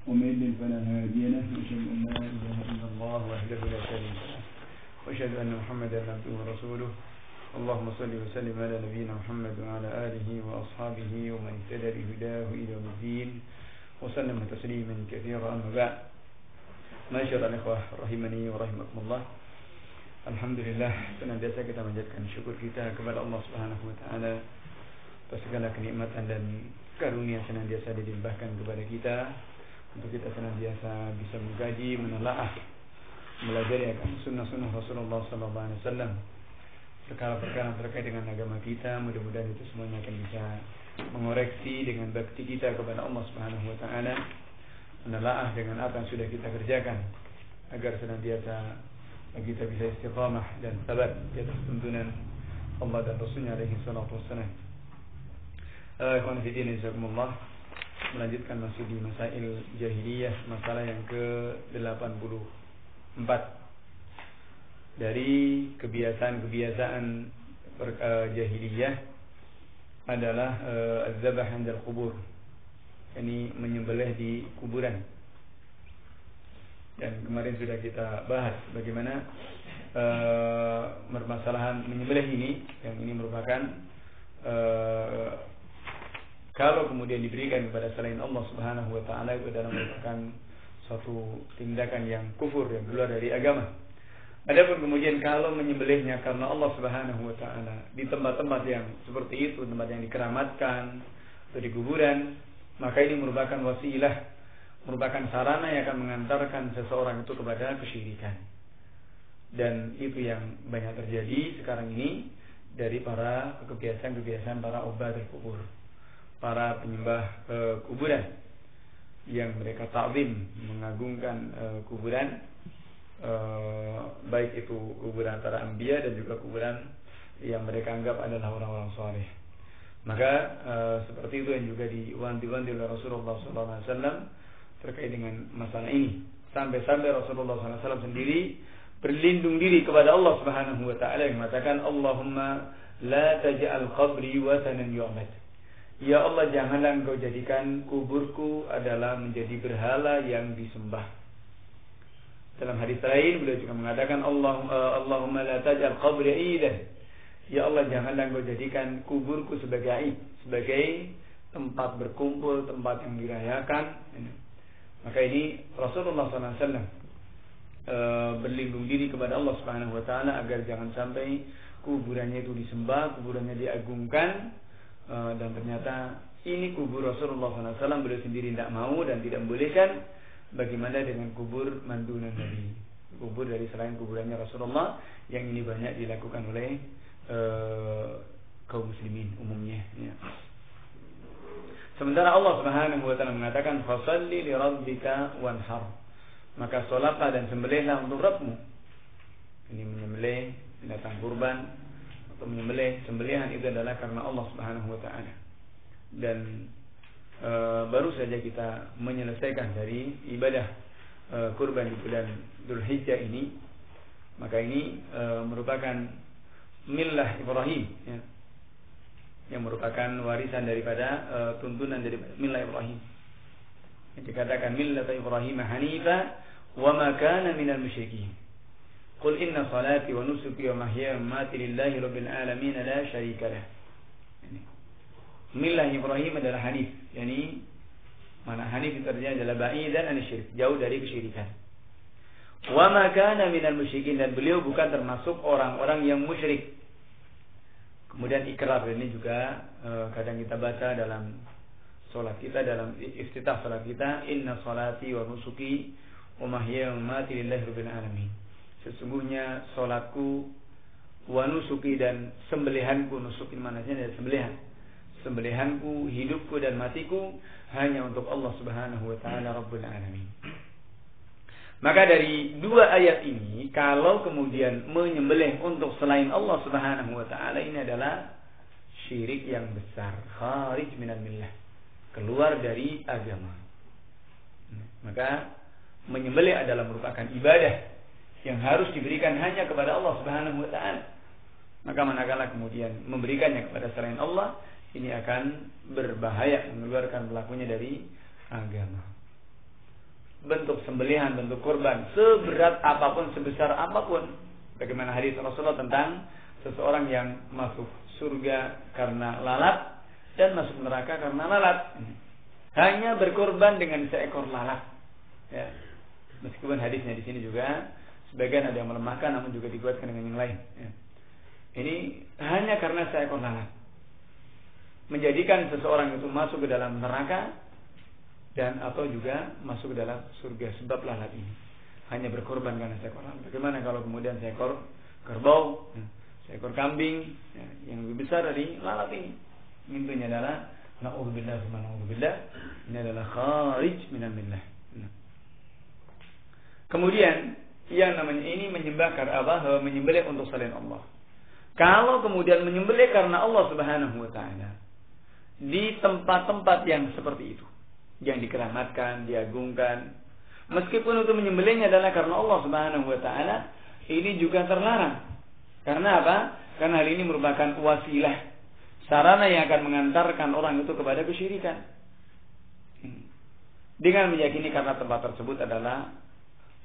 ومن يضلل فلا هادي له وأشهد أن لا إله إلا الله وحده لا شريك له وأشهد أن محمدا عبده ورسوله اللهم صل وسلم على نبينا محمد وعلى آله وأصحابه ومن اهتدى بهداه إلى يوم الدين وسلم تسليما كثيرا. أما بعد، Masyaallah ikhwah rahimani wa rahimakumullah. Alhamdulillah, senantiasa kita menjadikan syukur kita kepada Allah Subhanahu wa taala atas segala kenikmatan dan karunia yang senantiasa dilimpahkan kepada kita untuk kita senantiasa bisa mengkaji, menelaah, mempelajari akan sunnah-sunnah Rasulullah sallallahu alaihi wasallam, perkara-perkara terkait dengan agama kita. Mudah-mudahan itu semuanya akan bisa mengoreksi dengan bakti kita kepada Allah Subhanahu wa taala, menelaah dengan apa yang sudah kita kerjakan agar senantiasa kita bisa istiqamah dan sabat di atas tuntunan Allah dan Rasulnya alaihi salatu wassalam. Ikhwan fillah jazakumullah, melanjutkan masih di masail jahiliyah, masalah yang ke-84 dari kebiasaan-kebiasaan jahiliyah adalah az-zabah 'inda al-qubur, ini menyembelih di kuburan. Dan kemarin sudah kita bahas bagaimana permasalahan menyembelih ini, yang ini merupakan kalau kemudian diberikan kepada selain Allah Subhanahu wa taala, itu adalah merupakan suatu tindakan yang kufur, yang keluar dari agama. Adapun kemudian kalau menyembelihnya karena Allah Subhanahu wa taala di tempat-tempat yang seperti itu, tempat yang dikeramatkan atau di kuburan, maka ini merupakan wasilah, merupakan sarana yang akan mengantarkan seseorang itu kepada kesyirikan. Dan itu yang banyak terjadi sekarang ini dari para kebiasaan-kebiasaan para ubadah kubur, para penyembah kuburan, yang mereka ta'zim, mengagungkan kuburan, baik itu kuburan para anbiya dan juga kuburan yang mereka anggap adalah orang-orang saleh. Maka seperti itu yang juga diwanti-wanti oleh Rasulullah SAW terkait dengan masalah ini. Sampai-sampai Rasulullah SAW sendiri berlindung diri kepada Allah Subhanahu wa taala yang mengatakan, Allahumma la taj'al qabri watanan yu'bad. Ya Allah, janganlah engkau jadikan kuburku adalah menjadi berhala yang disembah. Dalam hadis lain beliau juga mengatakan, Allahumma la taj'al qabri idan. Ya Allah, janganlah engkau jadikan kuburku sebagai aid, sebagai tempat berkumpul, tempat yang dirayakan. Maka ini Rasulullah SAW berlindung diri kepada Allah Subhanahu wa taala agar jangan sampai kuburannya itu disembah, kuburannya diagungkan. Dan ternyata ini kubur Rasulullah SAW, beliau sendiri tidak mau dan tidak membolehkan. Bagaimana dengan kubur mandunan Nabi, kubur dari selain kuburannya Rasulullah, yang ini banyak dilakukan oleh kaum muslimin umumnya, ya. Sementara Allah Subhanahu wa taala mengatakan, fasalli li rabbika wanhar, maka salatlah dan sembelihlah untuk Rabbmu. Ini menyembelih binatang kurban atau menyembelih, sembelihan itu adalah karena Allah Subhanahu wa taala. Dan baru saja kita menyelesaikan dari ibadah kurban di bulan Dzulhijjah ini, maka ini merupakan millah Ibrahim, ya, yang merupakan warisan daripada tuntunan dari millah Ibrahim. Yang dikatakan millah Ibrahim hanifa wa ma kana minal musyrikin. Qul inna salati wa nusuki wa mahyaya wa mamati lillahi rabbil alamin la syarika lah. Millah Ibrahim adalah hanif, yakni mana hanif itu artinya adalah ba'idan anasyirik, jauh dari kesyirikan. Wa ma kana minal musyrikin, dan beliau bukan termasuk orang-orang yang musyrik. Kemudian ikrar ini juga kadang kita baca dalam salat kita, dalam iftitah salat kita, inna salati wa nusuki wa mahyaya wa mamati lillahi rabbil alamin. Sesungguhnya salatku, wa nusuki, dan sembelihanku, nusukin mananya dari sembelihan, sembelihanku, hidupku dan matiku hanya untuk Allah Subhanahu wa taala rabbul alamin. Maka dari dua ayat ini, kalau kemudian menyembelih untuk selain Allah Subhanahu wa taala, ini adalah syirik yang besar, kharij minal millah, keluar dari agama. Maka menyembelih adalah merupakan ibadah yang harus diberikan hanya kepada Allah Subhanahu wa taala. Maka manakala kemudian memberikannya kepada selain Allah, ini akan berbahaya, mengeluarkan pelakunya dari agama. bentuk sembelihan, bentuk kurban, seberat apapun, sebesar apapun. Bagaimana hadis Rasulullah tentang seseorang yang masuk surga karena lalat dan masuk neraka karena lalat. Hanya berkorban dengan seekor lalat. Ya. Meskipun hadisnya di sini juga sebagian ada yang melemahkan, namun juga dikuatkan dengan yang lain. Ya. Ini hanya karena seekor lalat menjadikan seseorang itu masuk ke dalam neraka dan atau juga masuk ke dalam surga sebab lalat ini. Hanya berkorban karena seekor lalat. Bagaimana kalau kemudian seekor kerbau, seekor kambing yang lebih besar dari lalat ini? Intinya adalah na'udzubillah wa na'udzubillah, ini adalah kharij minal millah. Kemudian yang namanya ini menyembah menyembelih untuk selain Allah. Kalau kemudian menyembelih karena Allah Subhanahu wa taala di tempat-tempat yang seperti itu, yang dikeramatkan, diagungkan, meskipun itu menyembelihnya adalah karena Allah Subhanahu wa taala, ini juga terlarang. Karena apa? Karena hal ini merupakan wasilah, sarana yang akan mengantarkan orang itu kepada kesyirikan. Dengan meyakini karena tempat tersebut adalah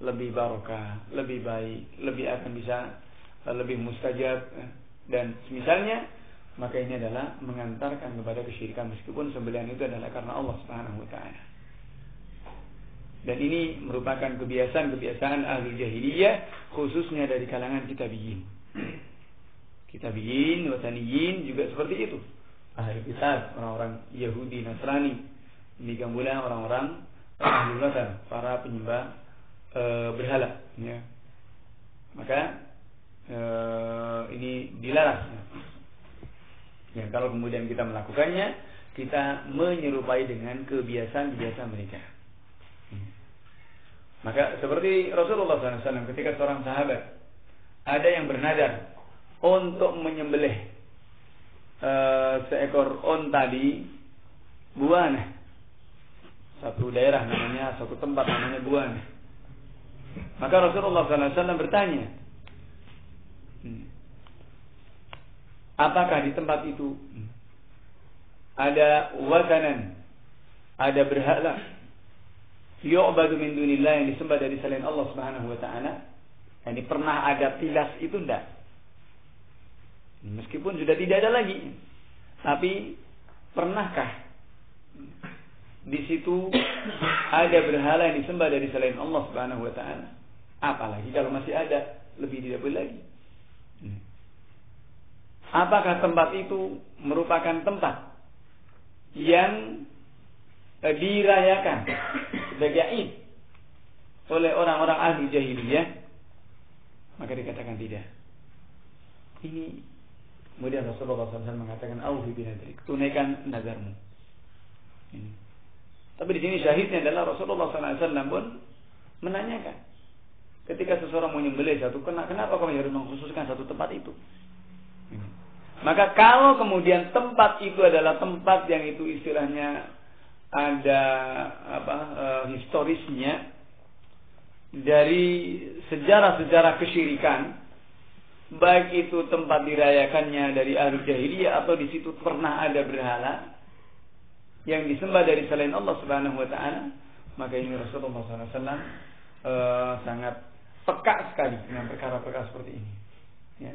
lebih barokah, lebih baik, lebih akan bisa lebih mustajab dan semisalnya, maka ini adalah mengantarkan kepada kesyirikan meskipun sembelihan itu adalah karena Allah Subhanahu wa taala. Dan ini merupakan kebiasaan ahli jahiliyah, khususnya dari kalangan kitabiyin. Kitabiyin, wataniyin juga seperti itu. Ahli kitab, orang-orang Yahudi, Nasrani, demikian pula orang-orang ahli watan, para penyembah berhala. Ya. Maka ini dilarang. Ya, kalau kemudian kita melakukannya, kita menyerupai dengan kebiasaan-kebiasaan mereka. Maka seperti Rasulullah SAW ketika seorang sahabat ada yang bernadar untuk menyembelih seekor onta di Buana, satu daerah namanya, satu tempat namanya Buana. Maka Rasulullah SAW bertanya, apakah di tempat itu ada watanan, ada berhala yu'badu min dunillah, yang disembah dari selain Allah Subhanahu wa taala? Ini pernah ada tilas itu enggak? Meskipun sudah tidak ada lagi, tapi pernahkah di situ ada berhala yang disembah dari selain Allah Subhanahu wa taala? Apalagi kalau masih ada, lebih tidak boleh lagi. Apakah tempat itu merupakan tempat yang dirayakan sebagai Id oleh orang-orang ahli jahiliyah? Maka dikatakan tidak. Ini kemudian Rasulullah SAW mengatakan, "Aufi binadrik," tunaikan nazarmu. Ini. Tapi di sini syahidnya adalah Rasulullah SAW pun menanyakan, ketika seseorang mau menyembelih satu, kenapa kamu harus mengkhususkan satu tempat itu? Ini. Maka kalau kemudian tempat itu adalah tempat yang itu istilahnya ada historisnya dari sejarah-sejarah kesyirikan, baik itu tempat dirayakannya dari ahli jahiliyah atau di situ pernah ada berhala yang disembah dari selain Allah Subhanahu wa taala, maka ini Rasulullah SAW sangat peka sekali dengan perkara-perkara seperti ini. Ya.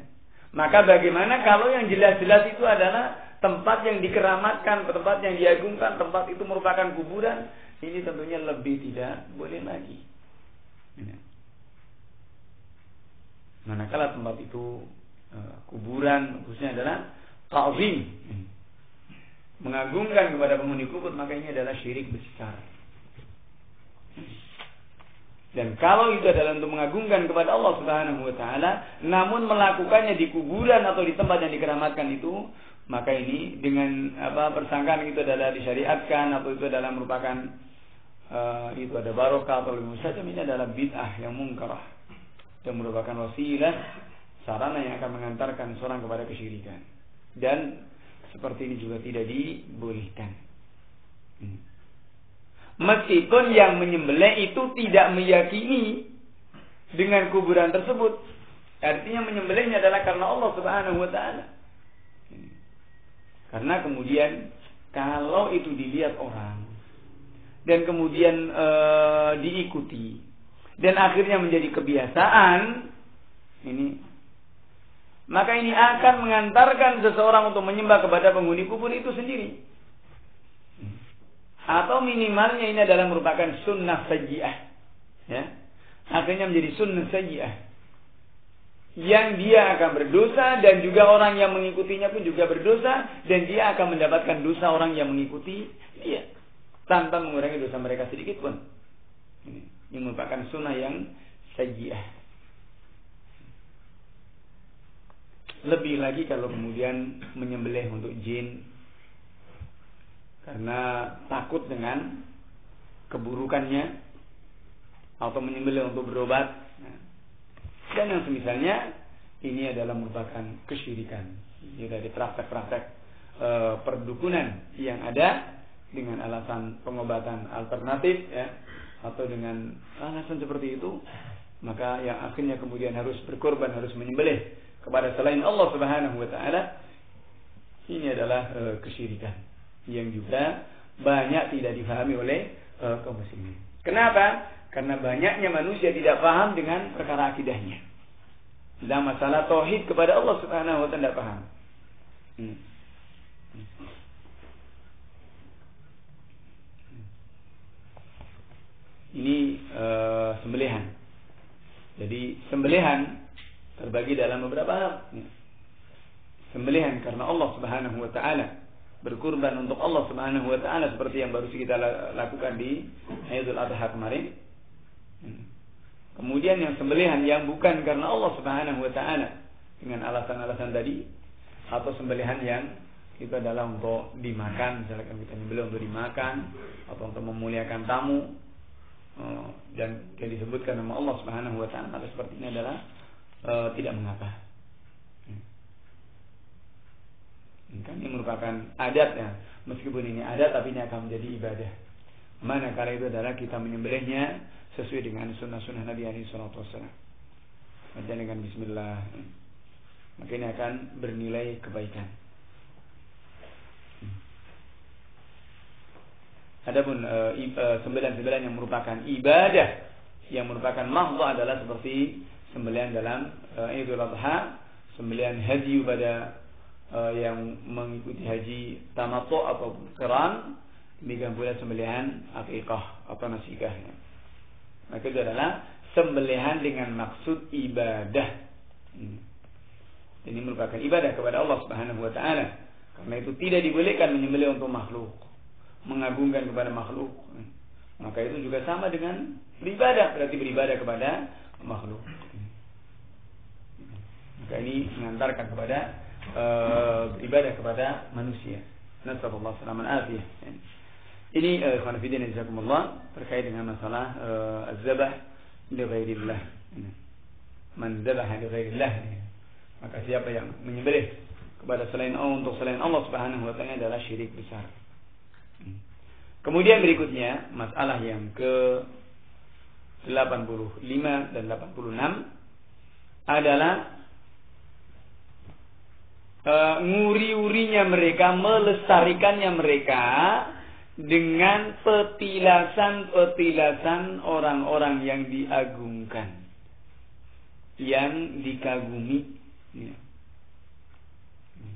Maka bagaimana kalau yang jelas-jelas itu adalah tempat yang dikeramatkan, tempat yang diagungkan, tempat itu merupakan kuburan, ini tentunya lebih tidak boleh lagi. Ya. Manakala tempat itu kuburan, khususnya adalah ta'zim, mengagungkan kepada penghuni kubur, maka ini adalah syirik besar. Dan kalau itu adalah untuk mengagungkan kepada Allah Subhanahu wa taala, namun melakukannya di kuburan atau di tempat yang dikeramatkan itu, maka ini dengan persangkaan itu adalah disyariatkan atau itu adalah merupakan itu ada barokah atau lebih mustajab, ini adalah bid'ah yang mungkarah, yang merupakan wasilah, sarana yang akan mengantarkan seorang kepada kesyirikan. Dan seperti ini juga tidak dibolehkan. Meskipun yang menyembelih itu tidak meyakini dengan kuburan tersebut, artinya menyembelihnya adalah karena Allah Subhanahu wa taala. Karena kemudian kalau itu dilihat orang dan kemudian diikuti dan akhirnya menjadi kebiasaan ini, maka ini akan mengantarkan seseorang untuk menyembah kepada penghuni kubur itu sendiri. Atau minimalnya ini adalah merupakan sunnah sayyi'ah. Ya. Akhirnya menjadi sunnah sayyi'ah. Yang dia akan berdosa dan juga orang yang mengikutinya pun juga berdosa. Dan dia akan mendapatkan dosa orang yang mengikuti dia. Tanpa mengurangi dosa mereka sedikit pun. Ini merupakan sunnah yang sayyi'ah. Lebih lagi kalau kemudian menyembelih untuk jin karena takut dengan keburukannya, atau menyembelih untuk berobat, dan yang semisalnya, ini adalah merupakan kesyirikan. Ini dari praktek-praktek perdukunan yang ada dengan alasan pengobatan alternatif, ya, atau dengan alasan seperti itu, maka yang akhirnya kemudian harus berkorban, harus menyembelih kepada selain Allah Subhanahu wa taala, ini adalah kesyirikan yang juga banyak tidak difahami oleh kaum muslimin. Kenapa? Karena banyaknya manusia tidak paham dengan perkara akidahnya. Dalam masalah tauhid kepada Allah Subhanahu wa taala tidak paham. Ini sembelihan. Jadi sembelihan terbagi dalam beberapa hal. Sembelihan karena Allah Subhanahu wa taala, berkurban untuk Allah Subhanahu wa taala seperti yang baru kita lakukan di Idul Adha kemarin. Kemudian yang sembelihan yang bukan karena Allah Subhanahu wa taala dengan alasan-alasan tadi, atau sembelihan yang itu adalah untuk dimakan, misalkan kita nyembelih untuk dimakan atau untuk memuliakan tamu, dan yang disebutkan nama Allah Subhanahu wa taala, seperti ini adalah tidak mengapa. Kan ini merupakan adat, ya. Meskipun ini adat, tapi ini akan menjadi ibadah. Manakala itu adalah kita menyembelihnya sesuai dengan sunnah-sunnah Nabi SAW. Dan dengan Bismillah, maka ini akan bernilai kebaikan. Adapun sembelihan-sembelihan yang merupakan ibadah, yang merupakan mahdhu adalah seperti sembelihan dalam Idul Adha, sembelihan haji pada yang mengikuti haji tamattu atau qiran, demikian pula sembelihan akikah atau nasikah. Maka itu adalah sembelihan dengan maksud ibadah. Ini merupakan ibadah kepada Allah Subhanahu wa taala. Karena itu tidak dibolehkan menyembelih untuk makhluk, mengagungkan kepada makhluk. Maka itu juga sama dengan beribadah, berarti beribadah kepada makhluk. Maka ini mengantarkan kepada beribadah kepada manusia. Nasallallahu alaihi wasallam. Ini ikhwan fillah jazakumullah terkait dengan masalah az-zabah li ghairillah. Man dzabaha li ghairillah, maka siapa yang menyembelih kepada selain Allah, untuk selain Allah Subhanahu wa taala, adalah syirik besar. Kemudian berikutnya masalah yang ke 85 dan 86 adalah nguri-urinya mereka, melestarikannya mereka dengan petilasan-petilasan orang-orang yang diagungkan, yang dikagumi.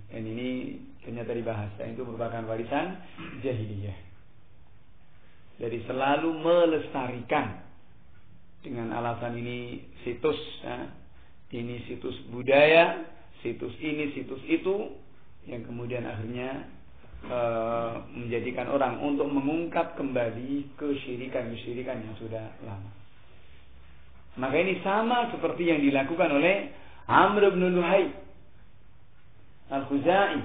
Dan ini ternyata dibahas, dan itu merupakan warisan jahiliyah. Jadi selalu melestarikan dengan alasan ini situs, ini situs budaya, situs ini, situs itu, yang kemudian akhirnya menjadikan orang untuk mengungkap kembali kesyirikan-kesyirikan yang sudah lama. Maka ini sama seperti yang dilakukan oleh Amr bin Luhai Al-Khuzai.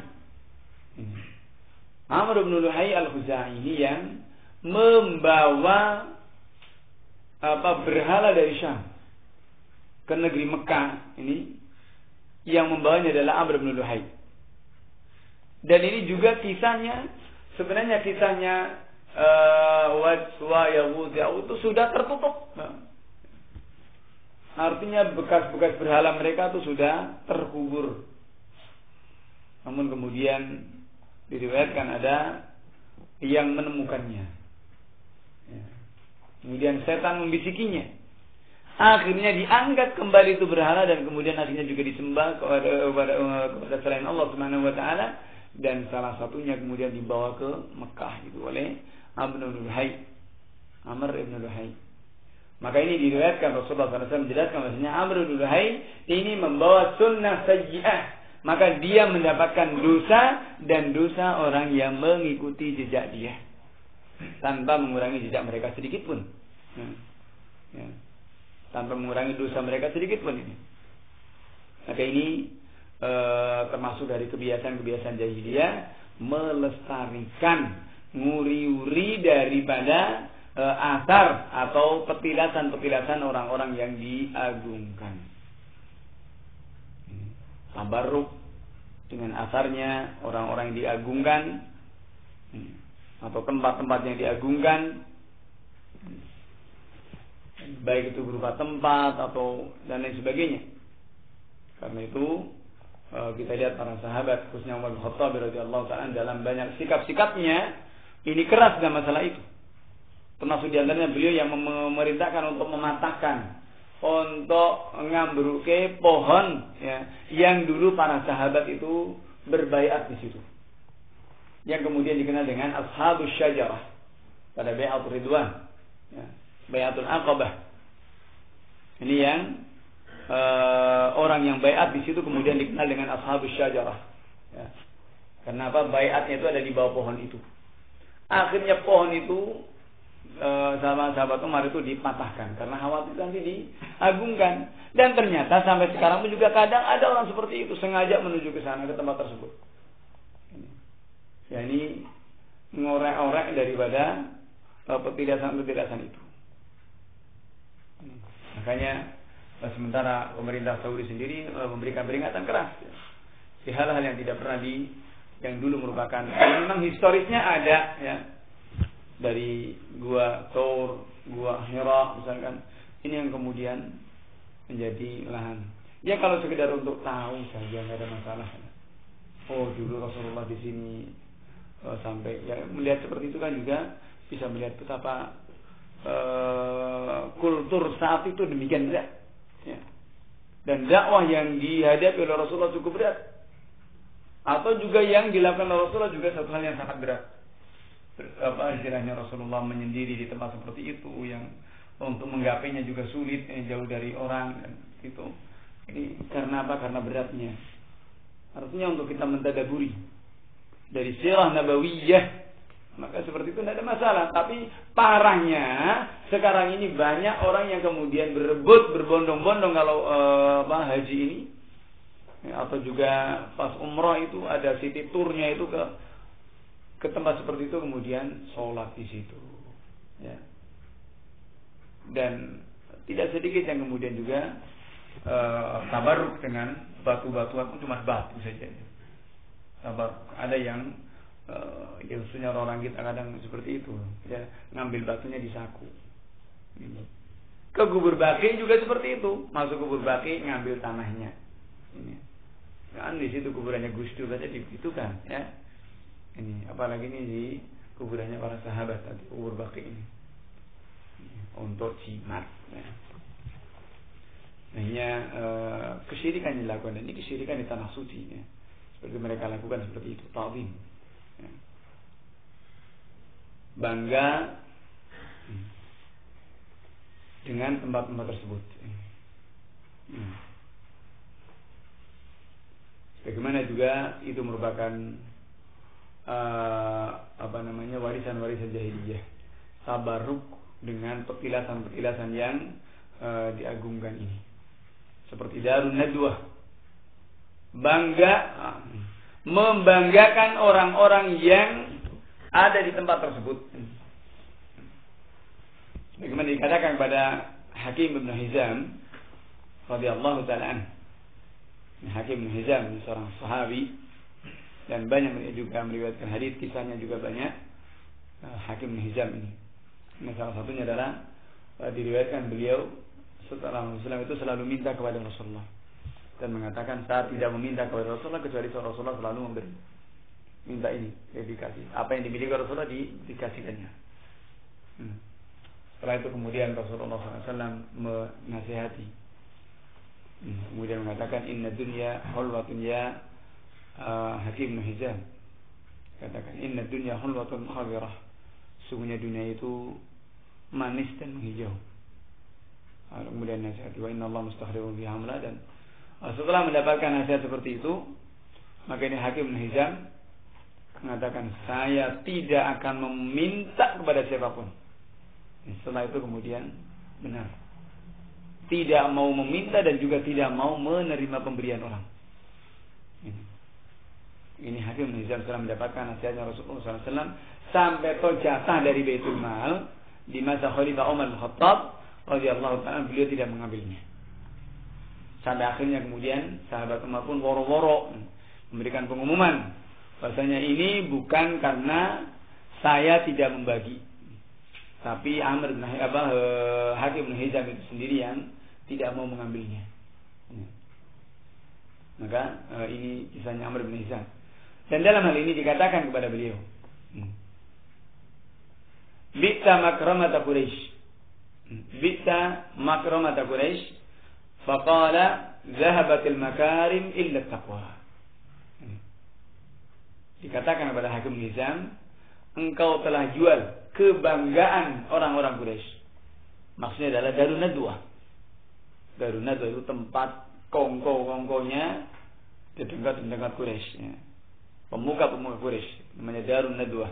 Amr bin Luhai Al-Khuzai ini yang membawa berhala dari Syam ke negeri Mekah. Ini yang membawanya adalah Amr bin Luhai. Dan ini juga kisahnya, sebenarnya kisahnya Wadswa Yahud itu sudah tertutup. Artinya bekas-bekas berhala mereka itu sudah terkubur. Namun kemudian diriwayatkan ada yang menemukannya. Kemudian setan membisikinya. Akhirnya diangkat kembali itu berhala dan kemudian akhirnya juga disembah kepada selain Allah Subhanahu wa taala, dan salah satunya kemudian dibawa ke Mekah itu oleh Amr ibn Luhai. Maka ini diriwayatkan Rasulullah SAW menjelaskan bahwasanya Amr ibn Luhai ini membawa sunnah sayyi'ah, maka dia mendapatkan dosa dan dosa orang yang mengikuti jejak dia tanpa mengurangi jejak mereka sedikit pun. Ya. Tanpa mengurangi dosa mereka sedikit pun ini. Maka ini termasuk dari kebiasaan-kebiasaan jahiliyah, melestarikan, nguri-uri daripada asar atau petilasan-petilasan orang-orang yang diagungkan. Tabarruk dengan asarnya orang-orang yang diagungkan atau tempat-tempat yang diagungkan, baik itu berupa tempat atau dan lain sebagainya. Karena itu kita lihat para sahabat, khususnya Umar bin Khattab radhiyallahu ta'ala, dalam banyak sikap-sikapnya ini keras dalam masalah itu. Termasuk di antaranya beliau yang memerintahkan untuk mematahkan, untuk ngambruke pohon ya, yang dulu para sahabat itu berbaiat di situ, yang kemudian dikenal dengan Ashabus Syajarah pada Bai'atul Ridwan ya, Bai'atul Aqabah. Ini yang orang yang baiat di situ kemudian dikenal dengan Ashabus Syajarah ya. Kenapa? Baiatnya itu ada di bawah pohon itu. Akhirnya pohon itu sama sahabat Umar itu dipatahkan karena khawatir nanti diagungkan. Dan ternyata sampai sekarang pun juga kadang ada orang seperti itu sengaja menuju ke sana, ke tempat tersebut. Ya, ini ngorek-orek daripada petilasan-petilasan itu. Makanya sementara pemerintah Saudi sendiri memberikan peringatan keras di hal-hal yang tidak pernah yang dulu merupakan memang historisnya ada ya, dari gua Thawr, gua Hira misalkan, ini yang kemudian menjadi lahan. Ya kalau sekedar untuk tahu saja nggak ada masalah. Oh dulu Rasulullah di sini sampai ya, melihat seperti itu kan juga bisa melihat betapa kultur saat itu demikian berat ya. Dan dakwah yang dihadapi oleh Rasulullah cukup berat, atau juga yang dilakukan oleh Rasulullah juga satu hal yang sangat berat. Apa istilahnya, Rasulullah menyendiri di tempat seperti itu yang untuk menggapainya juga sulit, jauh dari orang dan itu. Ini karena apa? Karena beratnya. Artinya untuk kita mentadaburi dari sirah nabawiyah, maka seperti itu tidak ada masalah. Tapi parahnya sekarang ini banyak orang yang kemudian berebut berbondong-bondong kalau haji ini ya, atau juga pas umrah itu ada city tournya itu ke tempat seperti itu, kemudian sholat di situ ya. Dan tidak sedikit yang kemudian juga tabarruk dengan batu-batuan pun cuma batu saja. Ada yang ya khususnya orang kita kadang seperti itu ya, ngambil batunya di saku. Ke kubur baqi juga seperti itu, masuk kubur baqi ngambil tanahnya. Ini kan di situ kuburannya Gus Dur saja itu kan ya. Ini apalagi ini di kuburannya para sahabat tadi, kubur baqi ini untuk jimat ya. Akhirnya kesyirikan dilakukan, dan ini kesyirikan di tanah suci ya. Seperti mereka lakukan seperti itu, ta'zim ya. Bangga dengan tempat-tempat tersebut ya. Bagaimana juga itu merupakan warisan-warisan jahiliyah, tabarruk dengan petilasan-petilasan yang diagungkan ini, seperti Darun Nadwah, membanggakan orang-orang yang ada di tempat tersebut. Bagaimana dikatakan kepada Hakim bin Hizam radhiyallahu ta'ala anhu. Hakim bin Hizam seorang sahabi dan banyak juga meriwayatkan hadis, kisahnya juga banyak. Hakim bin Hizam ini. Salah satunya adalah diriwayatkan beliau setelah Rasulullah itu selalu minta kepada Rasulullah dan mengatakan saat tidak meminta kepada Rasulullah kecuali Rasulullah selalu memberi. Minta ini, dikasih. Apa yang dimiliki Rasulullah dikasihkannya. Setelah itu kemudian Rasulullah SAW menasihati, kemudian mengatakan inna dunya hulwatun ya Hakim bin Hizam, katakan inna dunya hulwatun khabirah, sungguhnya dunia itu manis dan menghijau. Kemudian nasihati wa inna Allah mustakhribun biha hamla, dan setelah mendapatkan nasihat seperti itu, maka ini Hakim bin Hizam mengatakan saya tidak akan meminta kepada siapapun. Setelah itu kemudian benar, tidak mau meminta dan juga tidak mau menerima pemberian orang. Ini Hakim bin Hizam setelah mendapatkan nasihatnya Rasulullah SAW sampai toh jatah dari Baitul Mal di masa Khalifah Umar bin Khattab radhiyallahu ta'ala, beliau tidak mengambilnya. Sampai akhirnya kemudian sahabat Umar pun woro-woro memberikan pengumuman bahasanya ini bukan karena saya tidak membagi, tapi Hakim bin Hizam itu sendiri yang tidak mau mengambilnya. Maka ini kisahnya Amr bin Hizam. Dan dalam hal ini dikatakan kepada beliau, bi'sa makramata Quraisy, bi'sa makramata Quraisy, faqala zahabatil makarim illa taqwa. Dikatakan kepada Hakim bin Hizam, engkau telah jual kebanggaan orang-orang Quraisy. Maksudnya adalah Darun Nadwah. Darun Nadwah itu tempat kongko-kongkonya tetangga-tetangga Quraisy, ya. Pemuka-pemuka Quraisy, namanya Darun Nadwah.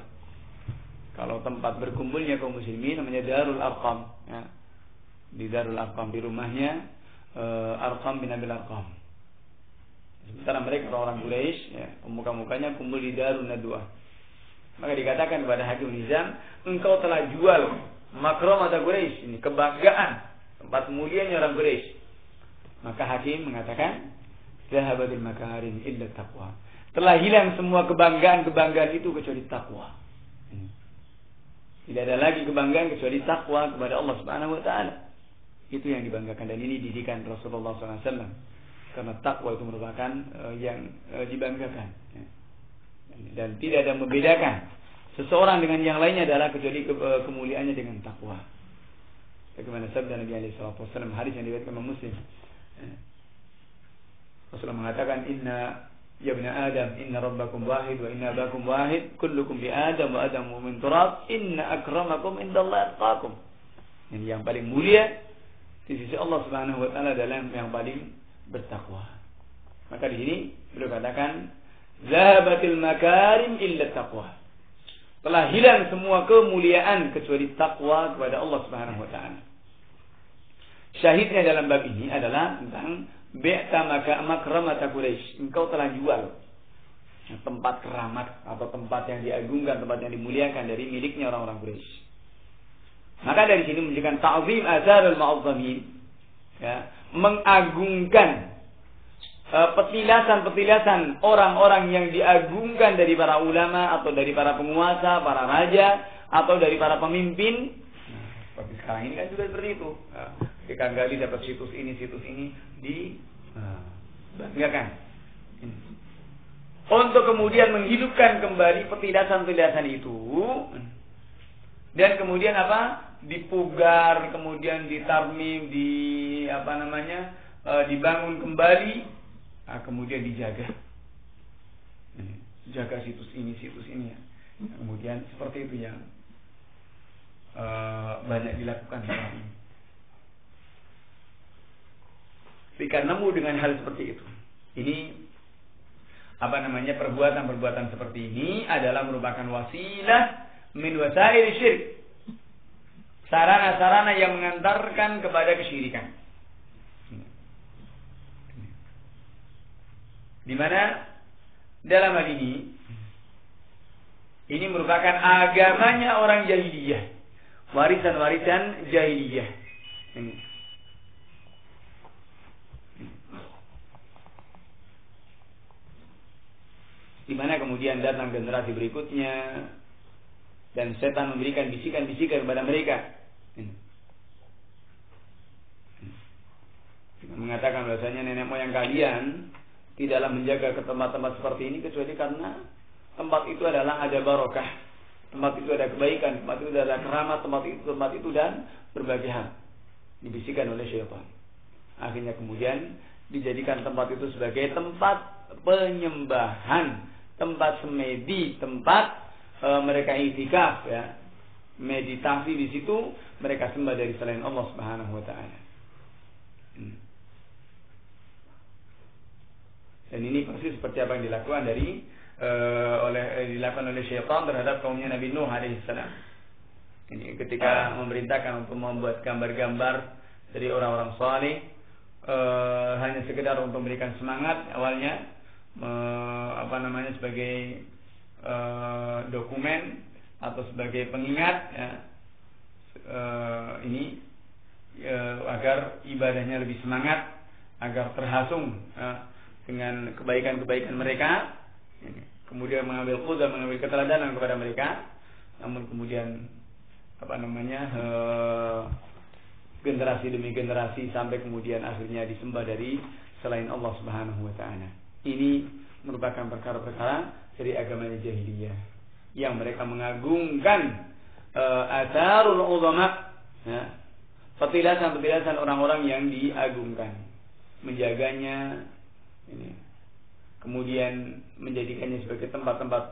Kalau tempat berkumpulnya kaum muslimin namanya Darul Arqam, ya. Di Darul Arqam, di rumahnya Arqam bin Abil Arqam. Sementara mereka orang Quraisy, ya, pemuka-mukanya kumpul di Darun Nadwah. Maka dikatakan kepada Hakim bin Hizam, engkau telah jual makramata Quraisy, ini kebanggaan, tempat mulianya orang Quraisy. Maka Hakim mengatakan, zahabatil makarim illa taqwa. Telah hilang semua kebanggaan-kebanggaan itu kecuali takwa. Tidak ada lagi kebanggaan kecuali takwa kepada Allah Subhanahu wa taala. Itu yang dibanggakan, dan ini didikan Rasulullah SAW. Karena takwa itu merupakan yang dibanggakan. Dan tidak ada membedakan seseorang dengan yang lainnya adalah kecuali kemuliaannya dengan takwa. Bagaimana sabda Nabi alaihi salatu wasallam, hadis yang diriwayatkan Imam Muslim. Rasulullah mengatakan, inna ya ibn Adam, inna rabbakum wahid wa inna abakum wahid, kullukum bi Adam wa Adamu min turab, inna akramakum indallahi atqakum. Ini yang paling mulia di sisi Allah Subhanahu wa taala adalah yang paling bertakwa. Maka di sini beliau katakan, zahabatil makarim illa taqwa. Telah hilang semua kemuliaan kecuali takwa kepada Allah Subhanahu wa taala. Syahidnya dalam bab ini adalah tentang bi'ta makramata Quraisy. Engkau telah jual tempat keramat atau tempat yang diagungkan, tempat yang dimuliakan dari miliknya orang-orang Quraisy. Maka dari sini menunjukkan ta'zim azharul mu'azzamin, ya, mengagungkan petilasan-petilasan orang-orang yang diagungkan dari para ulama atau dari para penguasa, para raja atau dari para pemimpin. Seperti sekarang ini kan juga seperti itu. Ketika gali dapat situs ini dibanggakan. Untuk kemudian menghidupkan kembali petilasan-petilasan itu, dan kemudian dipugar, kemudian ditarmim, dibangun kembali, kemudian dijaga. Jaga situs ini ya. Kemudian seperti itu yang banyak dilakukan sekarang ini. Jika nemu dengan hal seperti itu, ini perbuatan-perbuatan seperti ini adalah merupakan wasilah min wasail syirik, sarana-sarana yang mengantarkan kepada kesyirikan. Di mana dalam hal ini merupakan agamanya orang jahiliyah, warisan-warisan jahiliyah. Di mana kemudian datang generasi berikutnya dan setan memberikan bisikan-bisikan kepada mereka, mengatakan bahasanya nenek moyang kalian tidaklah menjaga ke tempat-tempat seperti ini kecuali karena tempat itu adalah ada barokah, tempat itu ada kebaikan, tempat itu ada keramat, tempat itu dan berbagai hal dibisikkan oleh syaitan. Akhirnya kemudian dijadikan tempat itu sebagai tempat penyembahan, tempat semedi, tempat mereka i'tikaf, ya, meditasi di situ, mereka sembah dari selain Allah Subhanahu wa taala. Dan ini persis seperti apa yang dilakukan oleh syaitan terhadap kaumnya Nabi Nuh alaihissalam. Ini ketika memerintahkan untuk membuat gambar-gambar dari orang-orang saleh, hanya sekedar untuk memberikan semangat awalnya, sebagai dokumen atau sebagai pengingat, ya, agar ibadahnya lebih semangat, agar terhasung dengan kebaikan-kebaikan mereka, kemudian mengambil qudwah, mengambil keteladanan kepada mereka. Namun kemudian generasi demi generasi sampai kemudian akhirnya disembah dari selain Allah Subhanahu wa taala. Ini merupakan perkara-perkara dari agamanya jahiliyah yang mereka mengagungkan atharul ulama, ya, petilasan-petilasan orang-orang yang diagungkan, menjaganya, ini, kemudian menjadikannya sebagai tempat-tempat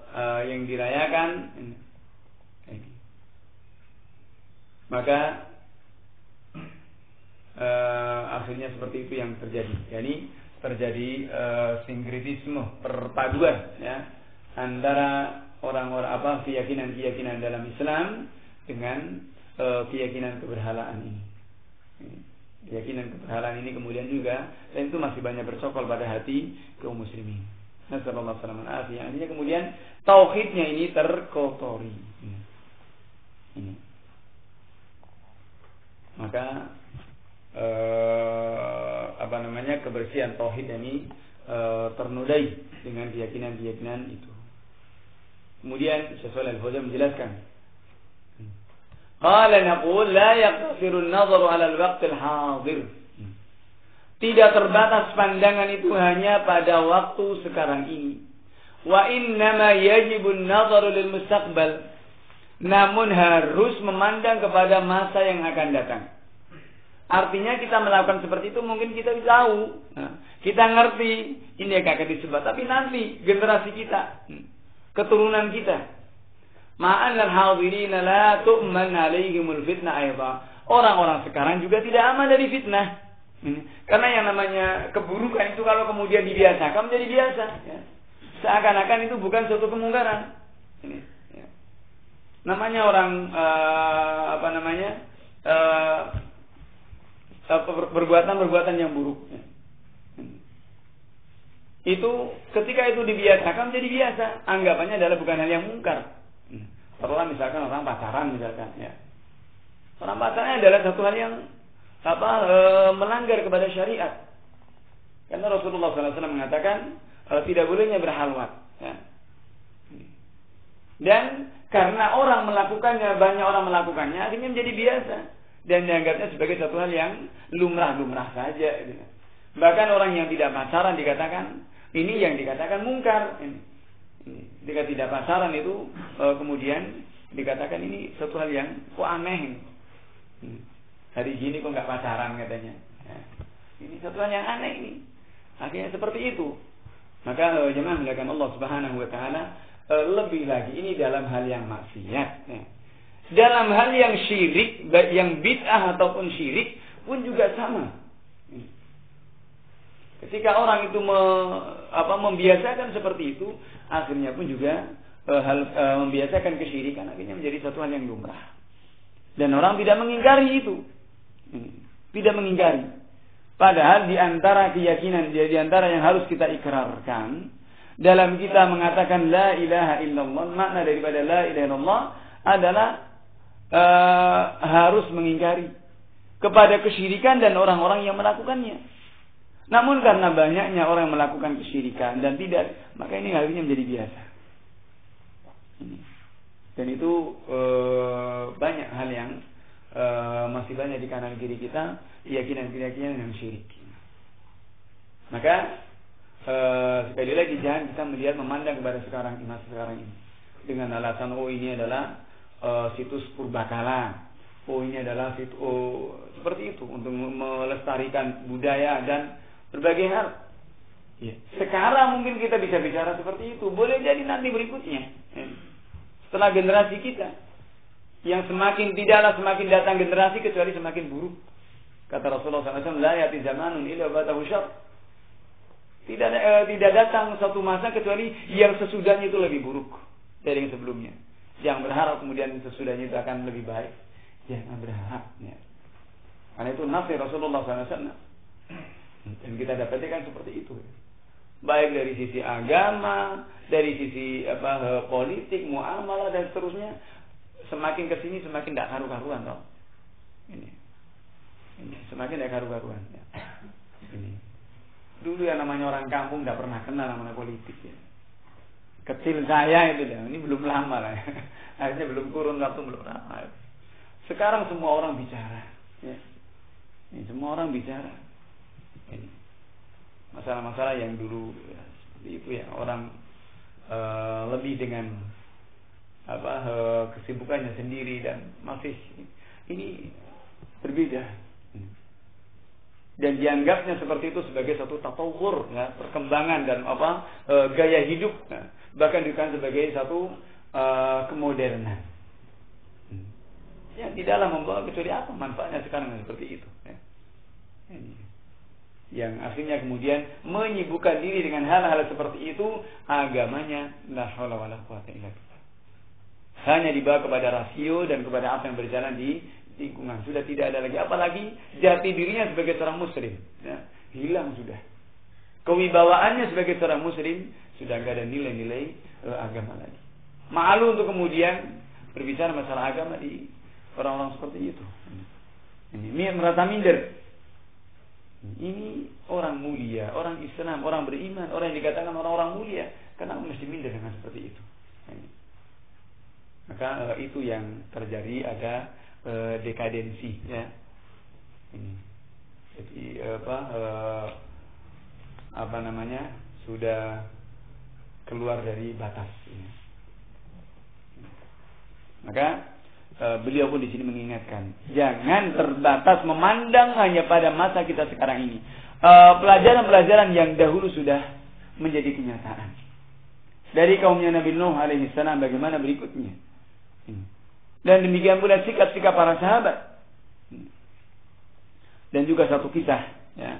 yang dirayakan. Ini. Maka akhirnya seperti itu yang terjadi. Yani terjadi sinkretisme, perpaduan, ya, antara orang-orang keyakinan-keyakinan dalam Islam dengan keyakinan keberhalaan ini. Keyakinan keberhalaan ini kemudian juga, dan itu masih banyak bercokol pada hati kaum muslimin. Nasallallahu alaihi wasallam. Artinya kemudian tauhidnya ini terkotori. Ini. Maka kebersihan tauhid ini ternodai dengan keyakinan-keyakinan itu. Kemudian Syekh Shalih Al-Fauzan menjelaskan, qala naqul la yaqtasiru an-nazaru 'ala al-waqt al-hadir. Tidak terbatas pandangan itu hanya pada waktu sekarang ini. Wa innama yajibu an-nazaru lil mustaqbal. Namun harus memandang kepada masa yang akan datang. Artinya kita melakukan seperti itu mungkin kita tahu, kita ngerti ini akan disebut, tapi nanti generasi kita, keturunan kita, ma'anal hadirina la tu'man alaihimul fitnah aidha. Orang-orang sekarang juga tidak aman dari fitnah. Karena yang namanya keburukan itu kalau kemudian dibiasakan menjadi biasa, ya. Seakan-akan itu bukan suatu kemungkaran. Namanya orang perbuatan yang buruk. Itu ketika itu dibiasakan menjadi biasa, anggapannya adalah bukan hal yang mungkar. Setelah misalkan orang pacaran misalkan, ya. Orang pacaran adalah satu hal yang melanggar kepada syariat. Karena Rasulullah SAW mengatakan tidak bolehnya berhalwat, ya. Dan karena orang melakukannya, banyak orang melakukannya, akhirnya menjadi biasa dan dianggapnya sebagai satu hal yang lumrah-lumrah saja. Bahkan orang yang tidak pacaran dikatakan ini yang dikatakan mungkar. Jika tidak pacaran itu kemudian dikatakan ini satu hal yang kok aneh. Hari gini kok nggak pacaran katanya. Ini satu hal yang aneh ini. Akhirnya seperti itu. Maka jemaah melakukan Allah Subhanahu wa taala, lebih lagi ini dalam hal yang maksiat, ya. Dalam hal yang syirik, baik yang bid'ah ataupun syirik pun juga sama. Ketika orang itu membiasakan seperti itu, akhirnya pun juga membiasakan kesyirikan, akhirnya menjadi satu hal yang lumrah. Dan orang tidak mengingkari itu, tidak mengingkari. Padahal di antara keyakinan, di antara yang harus kita ikrarkan dalam kita mengatakan la ilaha illallah, makna daripada la ilaha illallah adalah harus mengingkari kepada kesyirikan dan orang-orang yang melakukannya. Namun karena banyaknya orang yang melakukan kesyirikan dan tidak, maka ini akhirnya menjadi biasa. Dan itu banyak hal yang masih banyak di kanan kiri kita, keyakinan-keyakinan yang syirik. Maka sekali lagi jangan kita melihat memandang kepada masa sekarang ini. dengan alasan ini adalah situs purbakala, ini adalah situs seperti itu untuk melestarikan budaya dan berbagai hal. Ya. Sekarang mungkin kita bisa bicara seperti itu, boleh jadi nanti berikutnya, setelah generasi kita yang tidaklah semakin datang generasi kecuali semakin buruk. Kata Rasulullah SAW, la ya'ti zamanun illa ba'dahu syarr. Tidak datang suatu masa kecuali yang sesudahnya itu lebih buruk dari yang sebelumnya. Jangan berharap kemudian sesudahnya itu akan lebih baik. Jangan berharap. Ya. Karena itu nafsi Rasulullah SAW. Dan kita dapatkan seperti itu. Baik dari sisi agama, dari sisi politik, muamalah dan seterusnya. Semakin kesini semakin tidak karu-karuan, toh. Ini semakin tidak karu-karuan. Ya. Ini. Dulu yang namanya orang kampung tidak pernah kenal namanya politik. Ya. Kecil saya itu, ini belum lama lah. Akhirnya belum kurun waktu, belum lama. Sekarang semua orang bicara. Ya. Ini semua orang bicara. Ini. Masalah-masalah yang dulu ya, seperti itu ya, orang lebih dengan kesibukannya sendiri dan masih ini berbeda dan dianggapnya seperti itu sebagai satu tatawur, ya, perkembangan dan gaya hidup, ya, bahkan bukan sebagai satu kemodernan yang tidaklah membawa kecuali apa manfaatnya sekarang seperti itu, ya. Ini. Yang akhirnya kemudian menyibukkan diri dengan hal-hal seperti itu, agamanya la haula wala quwata illa billah. Hanya dibawa kepada rasio dan kepada apa yang berjalan di lingkungan. Sudah tidak ada lagi. Apalagi jati dirinya sebagai seorang muslim. Ya, hilang sudah. Kewibawaannya sebagai seorang muslim sudah tidak ada nilai-nilai agama lagi. Malu untuk kemudian berbicara masalah agama di orang-orang seperti itu. Ini merasa minder. Ini orang mulia, orang Islam, orang beriman, orang yang dikatakan orang-orang mulia. Kenapa mesti minder dengan seperti itu? Ini. Maka itu yang terjadi, ada dekadensi, ya. Ini. Jadi sudah keluar dari batas. Ya. Maka beliau pun di sini mengingatkan, jangan terbatas memandang hanya pada masa kita sekarang ini. Pelajaran-pelajaran yang dahulu sudah menjadi kenyataan. Dari kaumnya Nabi Nuh alaihi salam bagaimana berikutnya. Dan demikian pula sikap-sikap para sahabat. Dan juga satu kisah, ya,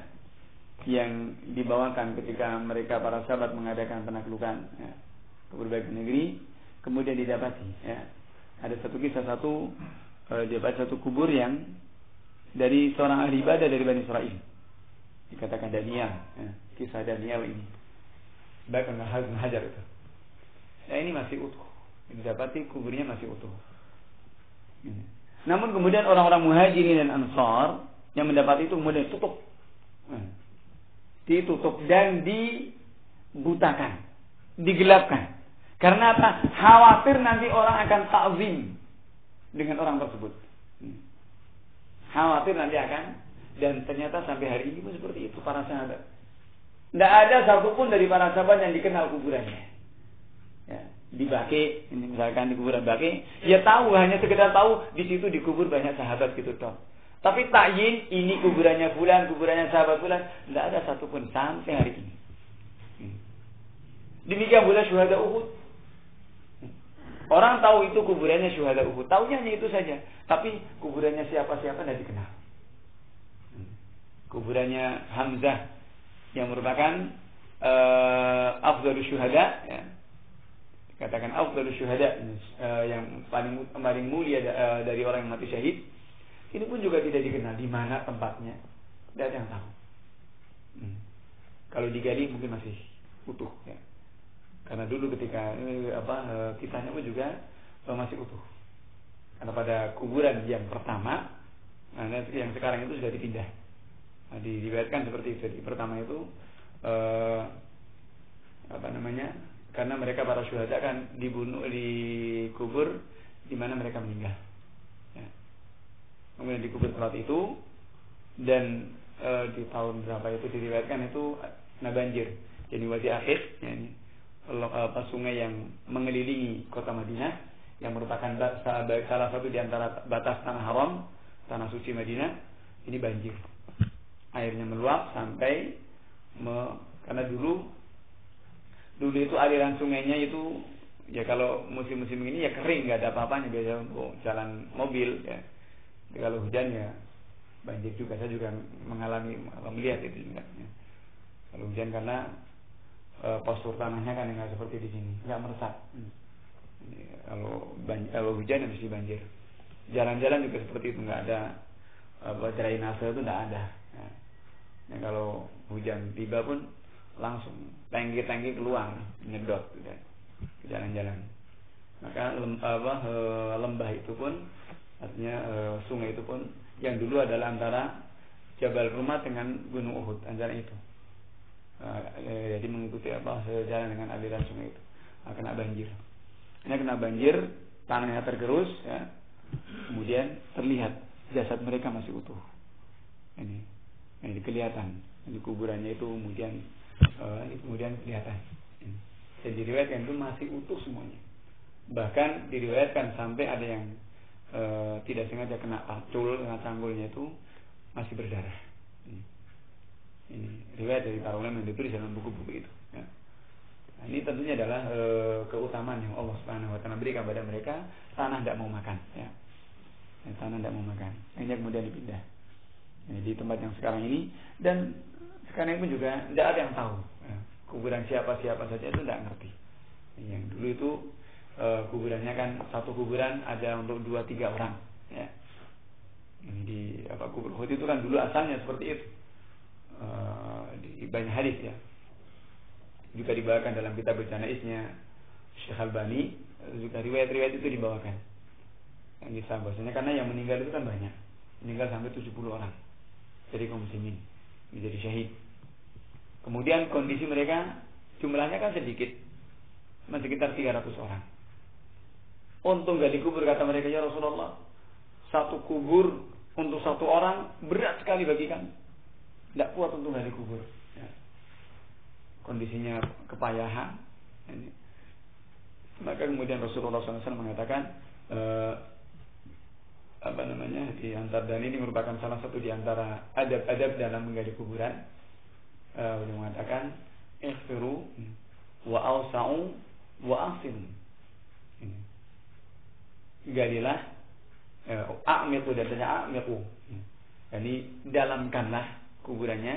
yang dibawakan ketika mereka para sahabat mengadakan penaklukan, ya, ke berbagai negeri, kemudian didapati, ya, ada satu kisah dapat satu kubur yang dari seorang ahli ibadah dari Bani Israel, dikatakan Daniel, ya, kisah Daniel ini bahkan Hajar itu, ya, ini masih utuh. Didapati kuburnya masih utuh. Namun kemudian orang-orang Muhajirin dan Ansar yang mendapat itu kemudian ditutup dan dibutakan, digelapkan. Karena apa? Khawatir nanti orang akan ta'zim dengan orang tersebut. Khawatir nanti akan, dan ternyata sampai hari ini pun seperti itu para sahabat. Tidak ada satupun dari para sahabat yang dikenal kuburannya. Ya, di Baqi, ini misalkan di kuburan Baqi, ya tahu, hanya sekedar tahu di situ dikubur banyak sahabat gitu toh. Tapi takyin ini kuburannya fulan, kuburannya sahabat fulan, tidak ada satupun sampai hari ini. Demikian pula syuhada Uhud. Orang tahu itu kuburannya syuhada Uhud, tahunya hanya itu saja. Tapi kuburannya siapa-siapa tidak dikenal. Kuburannya Hamzah yang merupakan afdhalus syuhada, ya. Katakan afdhalus syuhada, yang paling mulia dari orang yang mati syahid. Ini pun juga tidak dikenal di mana tempatnya. Tidak ada yang tahu. Kalau digali mungkin masih utuh, ya. Karena dulu ketika kisahnya pun juga masih utuh. Karena pada kuburan yang pertama, yang sekarang itu sudah dipindah. Diriwayatkan seperti itu. Di pertama itu karena mereka para syuhada kan dibunuh, dikubur di mana mereka meninggal. Ya. Kemudian dikubur tempat itu, dan di tahun berapa itu diriwayatkan itu kena banjir. Jadi wadi akhir, ya, ini sungai yang mengelilingi kota Madinah, yang merupakan salah satu di antara batas tanah haram, tanah suci Madinah, ini banjir. Airnya meluap sampai karena dulu itu aliran sungainya itu ya kalau musim-musim ini ya kering, nggak ada apa-apanya, biasa untuk jalan mobil ya. Jadi kalau hujan ya banjir juga. Saya juga melihat itu juga ya. Kalau hujan karena postur tanahnya kan nggak seperti di sini, nggak meresap. Kalau hujan ya mesti banjir. Jalan-jalan juga seperti itu, nggak ada drainase itu nggak ada. Ya, kalau hujan tiba pun langsung tangki keluar, nyedot gitu, ke jalan-jalan. Maka lembah itu pun artinya sungai itu pun yang dulu adalah antara Jabal Rumah dengan Gunung Uhud, antara itu. Jadi mengikuti sejalan dengan aliran sungai itu, kena banjir. Ini kena banjir, tanahnya tergerus, ya. Kemudian terlihat jasad mereka masih utuh. Ini kelihatan. Di kuburannya itu kemudian kelihatan. Dan diriwayatkan itu masih utuh semuanya. Bahkan diriwayatkan sampai ada yang tidak sengaja kena canggulnya itu masih berdarah. Ini riwayat dari para ulama yang ditulis dalam buku-buku itu. Ya. Nah, ini tentunya adalah keutamaan yang Allah Subhanahu Wa Taala berikan kepada mereka. Tanah tidak mau makan, ya. Tanah tidak mau makan. Akhirnya kemudian dipindah di tempat yang sekarang ini, dan sekarang pun juga tidak ada yang tahu ya. Kuburan siapa saja itu tidak ngerti. Yang dulu itu kuburannya kan satu kuburan ada untuk 2-3 orang. Ya. Ini di kubur Uhud itu kan dulu asalnya seperti itu. Di banyak hadis ya, juga dibawakan dalam kitab Janaiznya Syekh Albani, juga riwayat-riwayat itu dibawakan yang kisah bahasanya, karena yang meninggal itu kan banyak, meninggal sampai 70 orang dari kaum muslimin menjadi syahid. Kemudian kondisi mereka jumlahnya kan sedikit, sekitar 300 orang. Untuk gali kubur, kata mereka, ya Rasulullah, satu kubur untuk satu orang berat sekali bagi kami, tidak kuat untuk gali kubur. Ya. Kondisinya kepayahan. Ini. Maka kemudian Rasulullah SAW mengatakan, di antara, dan ini merupakan salah satu di antara adab-adab dalam menggali kuburan. Beliau mengatakan, ighfiru wa awsa'u wa asim. Galilah, a'miqu, datanya a'miqu. Jadi dalamkanlah kuburannya.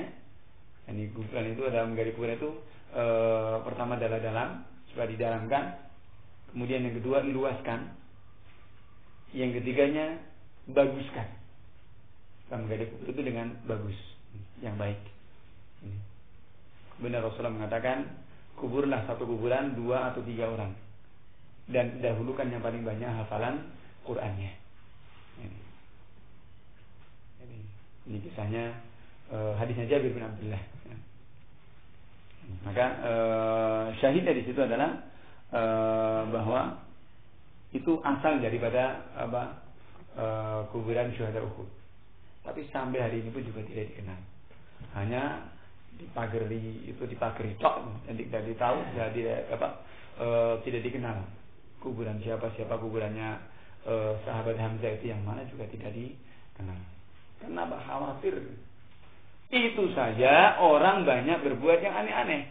Ini kuburan itu adalah menggali kuburan itu pertama adalah dalam, supaya didalamkan. Kemudian yang kedua luaskan. Yang ketiganya baguskan. Kita menggali kubur itu dengan bagus, yang baik. Benar Rasulullah mengatakan, kuburlah satu kuburan 2 atau 3 orang, dan dahulukan yang paling banyak hafalan Qur'annya. Ini kisahnya, hadisnya Jabir bin Abdullah. Maka syahidnya di situ adalah bahwa itu asal daripada kuburan syuhada Uhud. Tapi sampai hari ini pun juga tidak dikenal. Hanya dipagari tok, dan tidak ditahu, tidak dikenal kuburan siapa kuburannya sahabat Hamzah itu yang mana juga tidak dikenal. Kenapa? Khawatir. Itu saja orang banyak berbuat yang aneh-aneh.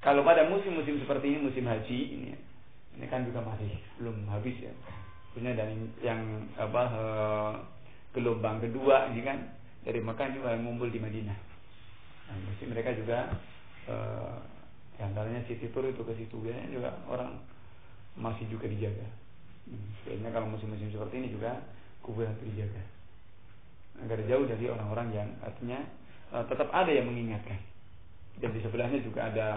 Kalau pada musim-musim seperti ini, musim haji ini kan juga masih belum habis ya. Punya dan yang gelombang kedua ini kan dari Mekah juga ngumpul di Madinah. Nah, mesti mereka juga diantaranya City Tour itu ke situ ya, juga orang masih juga dijaga. Sebenarnya kalau musim-musim seperti ini juga kuburan itu dijaga agar jauh dari orang-orang yang artinya tetap ada yang mengingatkan. Dan di sebelahnya juga ada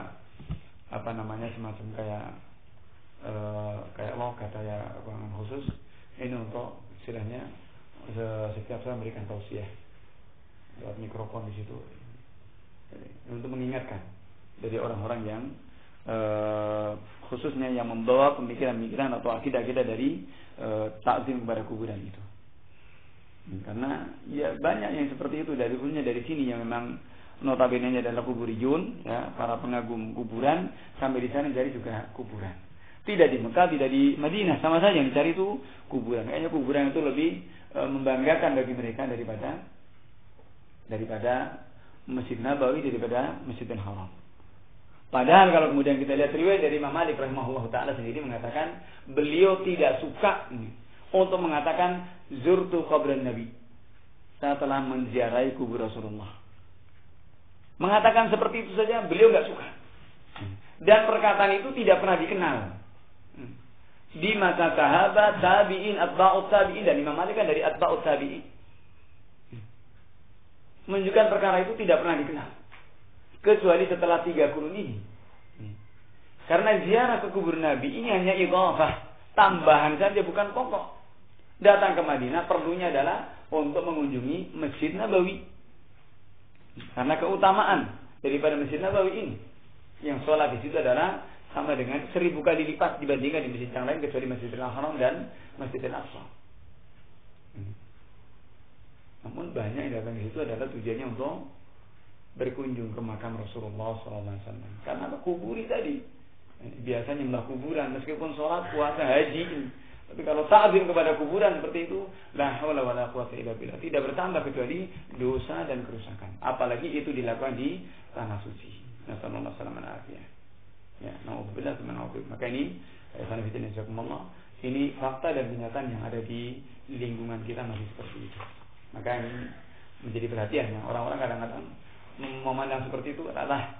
semacam kayak lokat ya, ruangan khusus ini untuk istilahnya setiap saya memberikan tausiah lewat mikrofon di situ. Jadi, untuk mengingatkan dari orang-orang yang khususnya yang membawa pemikiran-pemikiran atau akidah-akidah dari takzim kepada kuburan itu. Karena ya banyak yang seperti itu, dari sini yang memang notabene adalah kuburiyun, ya, para pengagum kuburan, sampai di sana cari juga kuburan. Tidak di Mekah, tidak di Madinah, sama saja yang dicari itu kuburan. Kayaknya kuburan itu lebih membanggakan bagi mereka daripada Masjid Nabawi, daripada Masjidil Haram. Padahal kalau kemudian kita lihat riwayat dari Imam Malik rahimahullah taala sendiri mengatakan beliau tidak suka untuk mengatakan zurtu qabran Nabi, saya telah menziarahi kubur Rasulullah. Mengatakan seperti itu saja beliau enggak suka. Dan perkataan itu tidak pernah dikenal di masa sahabat, tabi'in, atba'ut tabi'in, dan Imam Malik kan dari atba'ut tabi'in. Menunjukkan perkara itu tidak pernah dikenal kecuali setelah 3 kurun ini. Karena ziarah ke kubur Nabi ini hanya idhafah, tambahan saja, bukan pokok. Datang ke Madinah perlunya adalah untuk mengunjungi Masjid Nabawi. Karena keutamaan daripada Masjid Nabawi ini, yang sholat di situ adalah sama dengan 1000 kali lipat dibandingkan di masjid yang lain kecuali Masjidil Haram dan Masjidil Aqsa. Namun banyak yang datang di situ adalah tujuannya untuk berkunjung ke makam Rasulullah SAW. Karena kuburi tadi biasanya melah kuburan, meskipun sholat, puasa, haji. Tapi kalau ta'zim kepada kuburan seperti itu, la haula wala quwwata illa billah, tidak bertambah kecuali dosa dan kerusakan. Apalagi itu dilakukan di tanah suci. Nasallallahu alaihi wasallam. Ya, nauzubillah min dzalik. Maka ini ini fakta dan kenyataan yang ada di lingkungan kita masih seperti itu. Maka ini menjadi perhatian ya. Orang-orang kadang-kadang memandang seperti itu adalah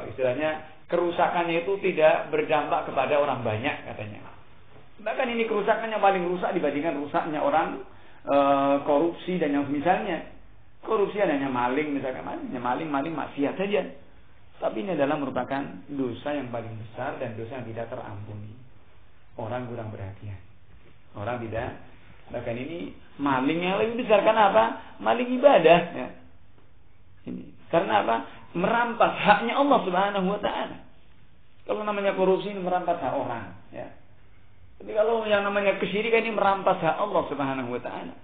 istilahnya kerusakannya itu tidak berdampak kepada orang banyak katanya. Bahkan ini kerusakan yang paling rusak dibandingkan rusaknya orang korupsi dan yang misalnya. Korupsi hanya maling misalkan, maling maksiat saja. Tapi ini adalah merupakan dosa yang paling besar dan dosa yang tidak terampuni. Orang kurang perhatian. Orang tidak. Bahkan ini maling yang lebih besar karena apa? Maling ibadah. Ya. Ini. Karena apa? Merampas haknya Allah Subhanahu Wa Taala. Kalau namanya korupsi ini merampas hak orang. Ya. Tapi kalau yang namanya kesyirikan ini merampas hak Allah Subhanahu Wa Taala.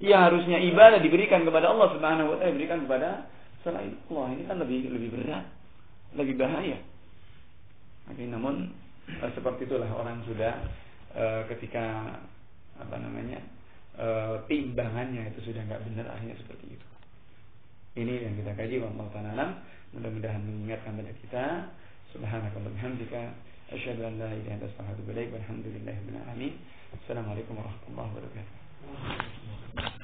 Ya harusnya ibadah diberikan kepada Allah Subhanahu Wa Taala, diberikan kepada selain Allah. Ini kan lebih berat, lebih bahaya. Tapi namun seperti itulah orang sudah ketika timbangannya itu sudah nggak benar, akhirnya seperti itu. Ini yang kita kaji, wallahu ta'ala. Mudah-mudahan mengingatkan pada kita. Subhanakallahumma wa bihamdika asyhadu an la ilaha illa anta astaghfiruka wa atubu ilaik. Walhamdulillahirabbil alamin. Assalamualaikum warahmatullahi wabarakatuh.